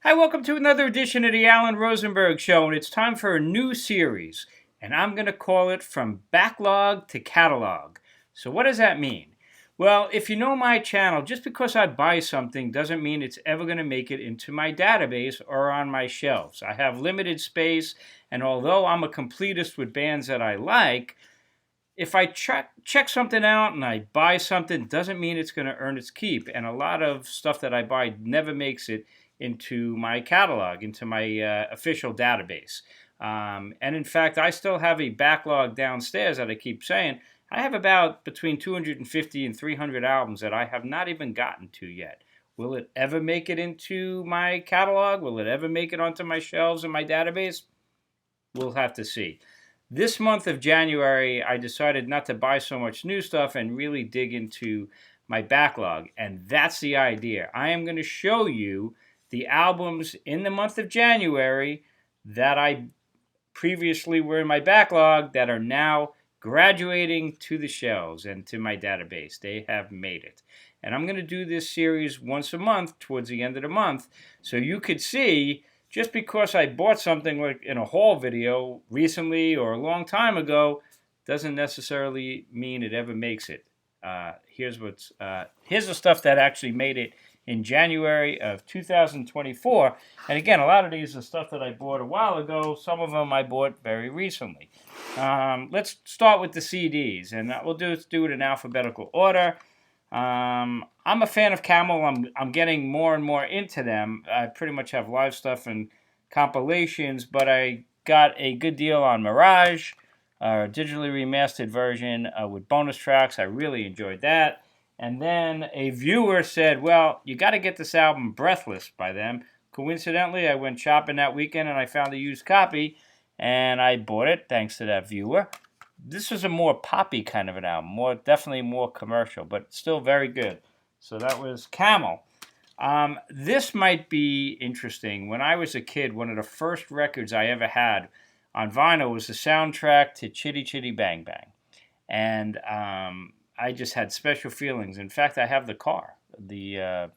Hi, welcome to another edition of the Alan Rosenberg Show, and it's time for a new series, and I'm going to call it From Backlog to Catalog. So what does that mean? Well, if you know my channel, just because I buy something doesn't mean it's ever going to make it into my database or on my shelves. I have limited space, and although I'm a completist with bands that I like, if I check something out and I buy something, doesn't mean it's going to earn its keep. And a lot of stuff that I buy never makes it into my catalog, into my official database. And in fact, I still have a backlog downstairs that I keep saying. I have about between 250 and 300 albums that I have not even gotten to yet. Will it ever make it into my catalog? Will it ever make it onto my shelves in my database? We'll have to see. This month of January, I decided not to buy so much new stuff and really dig into my backlog. And that's the idea. I am going to show you the albums in the month of January that I previously were in my backlog that are now graduating to the shelves and to my database. They have made it. And I'm going to do this series once a month towards the end of the month so you could see just because I bought something like in a haul video recently or a long time ago doesn't necessarily mean it ever makes it. Here's the stuff that actually made it in January of 2024. And again, a lot of these are stuff that I bought a while ago. Some of them I bought very recently. Let's start with the CDs, and we'll do it in alphabetical order. I'm a fan of Camel. I'm getting more and more into them. I pretty much have live stuff and compilations, but I got a good deal on Mirage, a digitally remastered version with bonus tracks. I really enjoyed that. And then a viewer said, well, you got to get this album Breathless by them. Coincidentally, I went shopping that weekend and I found a used copy, and I bought it thanks to that viewer. This was a more poppy kind of an album, definitely more commercial, but still very good. So that was Camel. This might be interesting. When I was a kid, one of the first records I ever had on vinyl was the soundtrack to Chitty Chitty Bang Bang. And I just had special feelings. In fact, I have the car, the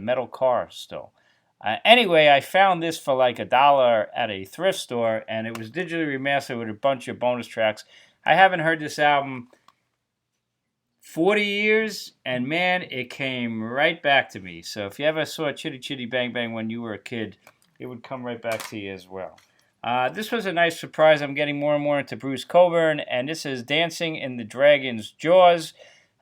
metal car still. Anyway, I found this for like $1 at a thrift store, and it was digitally remastered with a bunch of bonus tracks. I haven't heard this album 40 years, and man, it came right back to me. So if you ever saw Chitty Chitty Bang Bang when you were a kid, it would come right back to you as well. This was a nice surprise. I'm getting more and more into Bruce Cockburn, and this is Dancing in the Dragon's Jaws.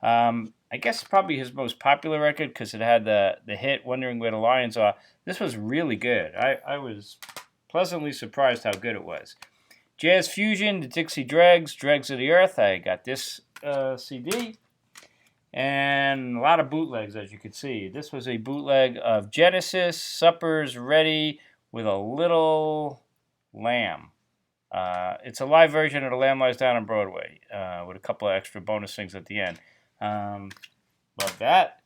I guess probably his most popular record because it had the hit Wondering Where the Lions Are. This was really good. I was pleasantly surprised how good it was. Jazz Fusion, the Dixie Dregs, Dregs of the Earth. I got this CD. And a lot of bootlegs, as you can see. This was a bootleg of Genesis, Supper's Ready with a Little Lamb. It's a live version of The Lamb Lies Down on Broadway with a couple of extra bonus things at the end. Love that.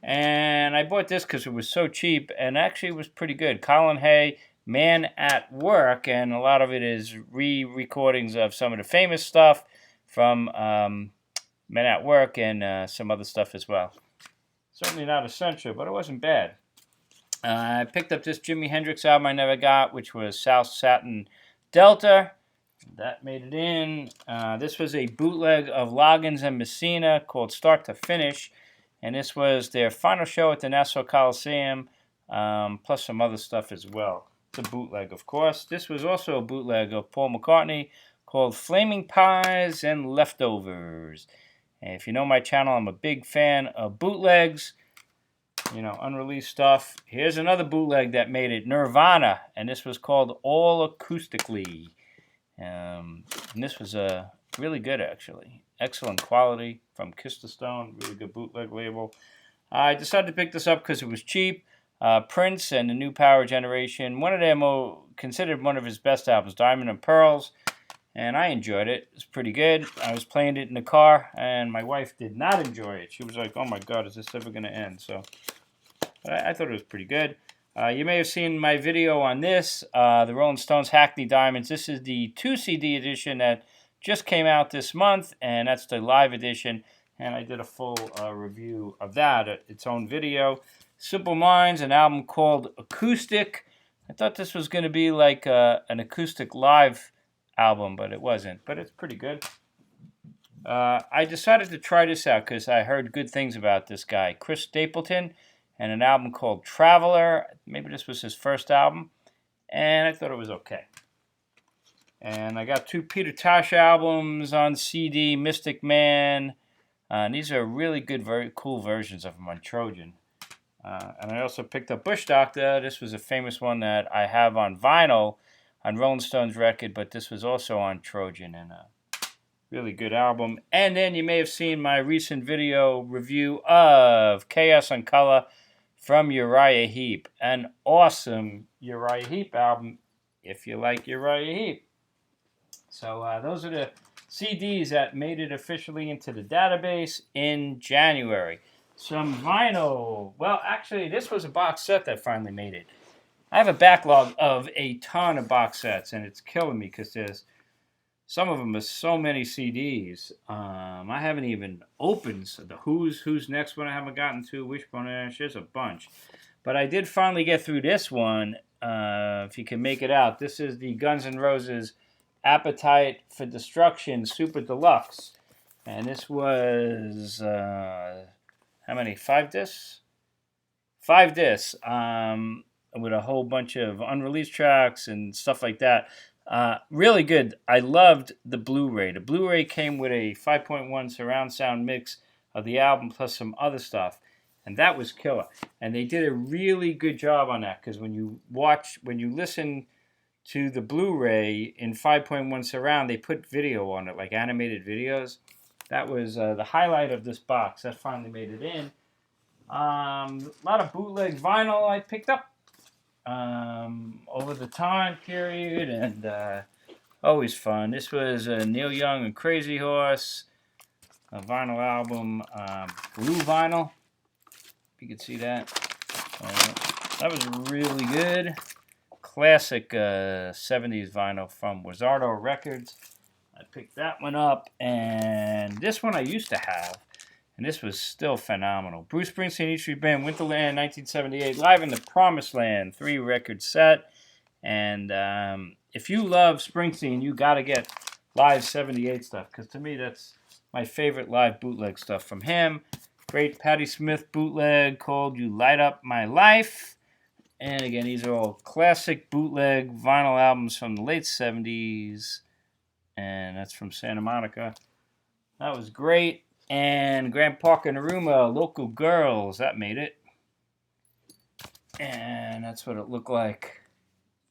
And I bought this because it was so cheap, and actually it was pretty good. Colin Hay, Man at Work, and a lot of it is re-recordings of some of the famous stuff from Men at Work and some other stuff as well. Certainly not essential, but it wasn't bad. I picked up this Jimi Hendrix album I never got, which was South Satin Delta. That made it in. This was a bootleg of Loggins and Messina called Start to Finish, and this was their final show at the Nassau Coliseum, plus some other stuff as well. It's a bootleg, of course. This was also a bootleg of Paul McCartney called Flaming Pies and Leftovers. And if you know my channel, I'm a big fan of bootlegs, unreleased stuff. Here's another bootleg that made it, Nirvana, and this was called All Acoustically. And this was really good, actually. Excellent quality from Kiss the Stone, really good bootleg label. I decided to pick this up because it was cheap. Prince and the New Power Generation, one of them considered one of his best albums, Diamond and Pearls, and I enjoyed it. It was pretty good. I was playing it in the car, and my wife did not enjoy it. She was like, oh my God, is this ever going to end? So I thought it was pretty good. You may have seen my video on this, the Rolling Stones Hackney Diamonds. This is the 2 CD edition that just came out this month, and that's the live edition, and I did a full review of that, its own video. Simple Minds, an album called Acoustic. I thought this was going to be like an acoustic live album, but it wasn't. But it's pretty good. I decided to try this out because I heard good things about this guy, Chris Stapleton, and an album called Traveler. Maybe this was his first album, and I thought it was okay. And I got 2 Peter Tosh albums on CD, Mystic Man. And these are really good, very cool versions of them on Trojan. And I also picked up Bush Doctor. This was a famous one that I have on vinyl on Rolling Stone's record, but this was also on Trojan, and a really good album. And then you may have seen my recent video review of Chaos on Color from Uriah Heep. An awesome Uriah Heep album if you like Uriah Heep. So those are the CDs that made it officially into the database in January. Some vinyl. Well, actually, this was a box set that finally made it. I have a backlog of a ton of box sets, and it's killing me because there's some of them are so many CDs. I haven't even opened the Who's Next one I haven't gotten to, Wishbone Ash, there's a bunch. But I did finally get through this one, if you can make it out. This is the Guns N' Roses Appetite for Destruction Super Deluxe. And this was, how many? 5 discs? 5 discs, with a whole bunch of unreleased tracks and stuff like that. Really good. I loved the Blu-ray. The Blu-ray came with a 5.1 surround sound mix of the album plus some other stuff. And that was killer. And they did a really good job on that because when you listen to the Blu-ray in 5.1 surround, they put video on it, like animated videos. That was the highlight of this box. That finally made it in. A lot of bootleg vinyl I picked up over the time period, and always fun. This was Neil Young and Crazy Horse, a vinyl album, blue vinyl. If you can see that. That was really good. Classic 70s vinyl from Wizardo Records. I picked that one up, and this one I used to have, and this was still phenomenal. Bruce Springsteen, E Street Band, Winterland, 1978, Live in the Promised Land, 3-record set. And if you love Springsteen, you got to get live 78 stuff, because to me that's my favorite live bootleg stuff from him. Great Patti Smith bootleg called You Light Up My Life. And again, these are all classic bootleg vinyl albums from the late 70s. And that's from Santa Monica. That was great. And Grant Parker Naruma, Local Girls, that made it. And that's what it looked like.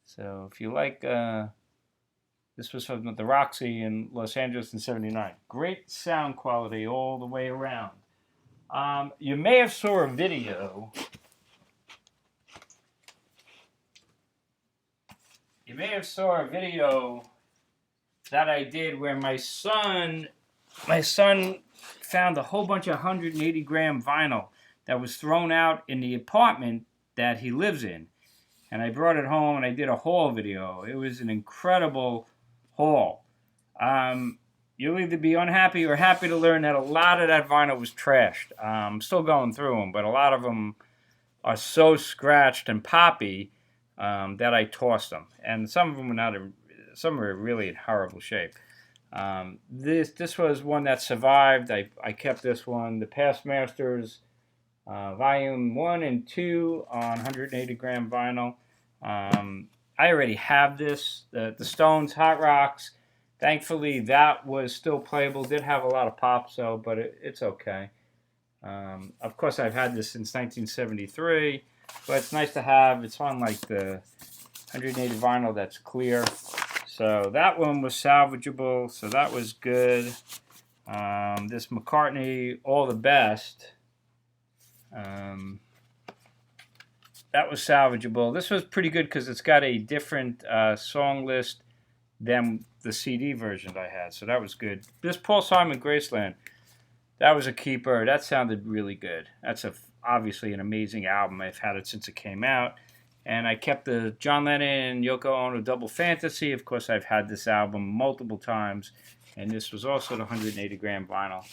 So if you like, this was from the Roxy in Los Angeles in 79. Great sound quality all the way around. You may have saw a video. You may have saw a video that I did where my son found a whole bunch of 180 gram vinyl that was thrown out in the apartment that he lives in. And I brought it home and I did a haul video. It was an incredible haul. You'll either be unhappy or happy to learn that a lot of that vinyl was trashed. I'm still going through them, but a lot of them are so scratched and poppy that I tossed them. And some of them were not. Some were really in horrible shape. This was one that survived. I kept this one, the Past Masters, Volume 1 and 2 on 180 gram vinyl. I already have this, the Stones, Hot Rocks. Thankfully, that was still playable. Did have a lot of pop, so but it's okay. Of course, I've had this since 1973, but it's nice to have. It's on like the 180 vinyl that's clear. So that one was salvageable, so that was good. This McCartney, All the Best, that was salvageable. This was pretty good because it's got a different song list than the CD version I had, so that was good. This Paul Simon, Graceland, that was a keeper. That sounded really good. That's obviously an amazing album. I've had it since it came out. And I kept the John Lennon and Yoko Ono Double Fantasy. Of course, I've had this album multiple times. And this was also the 180 gram vinyl.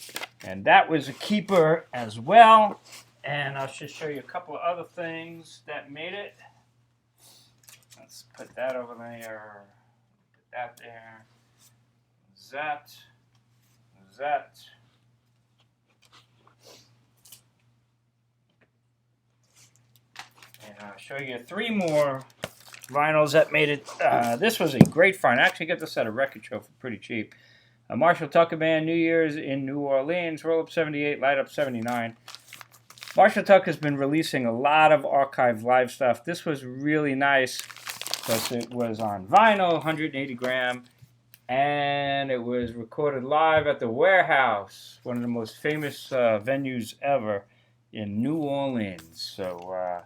And that was a keeper as well. And I'll just show you a couple of other things that made it. Let's put that over there. Put that there. That. And I'll show you 3 more vinyls that made it. This was a great find. I actually got this at a record show for pretty cheap. A Marshall Tucker Band, New Year's in New Orleans, Roll Up 78, Light Up 79. Marshall Tucker's been releasing a lot of archived live stuff. This was really nice because it was on vinyl, 180 gram, and it was recorded live at the Warehouse, one of the most famous venues ever in New Orleans. So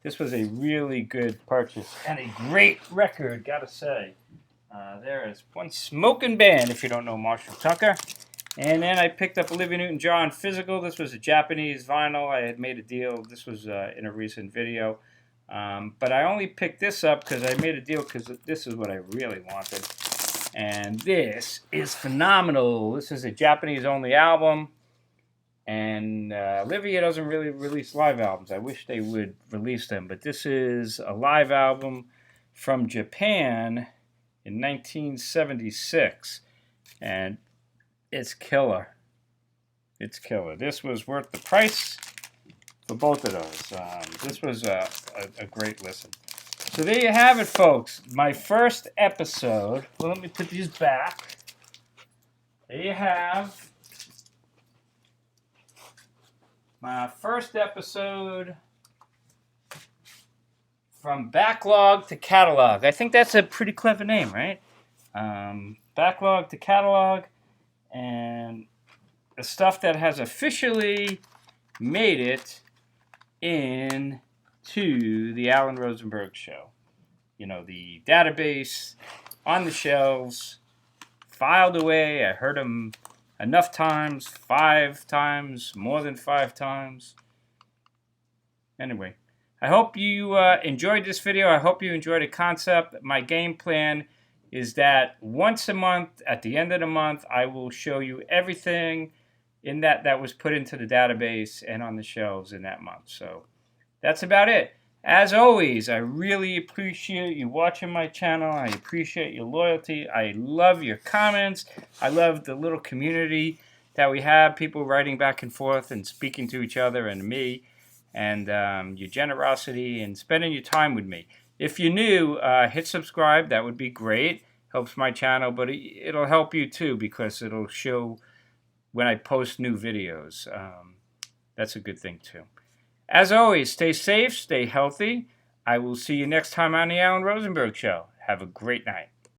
this was a really good purchase and a great record, gotta say. There is one smoking band, if you don't know Marshall Tucker. And then I picked up Olivia Newton-John Physical. This was a Japanese vinyl. I had made a deal. This was in a recent video. But I only picked this up because I made a deal because this is what I really wanted. And this is phenomenal. This is a Japanese-only album. And Olivia doesn't really release live albums. I wish they would release them. But this is a live album from Japan in 1976. And it's killer. It's killer. This was worth the price for both of those. This was a great listen. So there you have it, folks. My first episode. Well, let me put these back. There you have my first episode from Backlog to Catalog. I think that's a pretty clever name, right? Backlog to Catalog. And the stuff that has officially made it into the Alan Rosenberg show. You know, the database on the shelves, filed away. I heard them enough times, 5 times, more than 5 times. Anyway, I hope you enjoyed this video. I hope you enjoyed the concept. My game plan is that once a month, at the end of the month, I will show you everything in that was put into the database and on the shelves in that month. So that's about it. As always, I really appreciate you watching my channel. I appreciate your loyalty. I love your comments. I love the little community that we have, people writing back and forth and speaking to each other and me, and your generosity and spending your time with me. If you're new, hit subscribe. That would be great. Helps my channel, but it'll help you too because it'll show when I post new videos. That's a good thing too. As always, stay safe, stay healthy. I will see you next time on the Alan Rosenberg Show. Have a great night.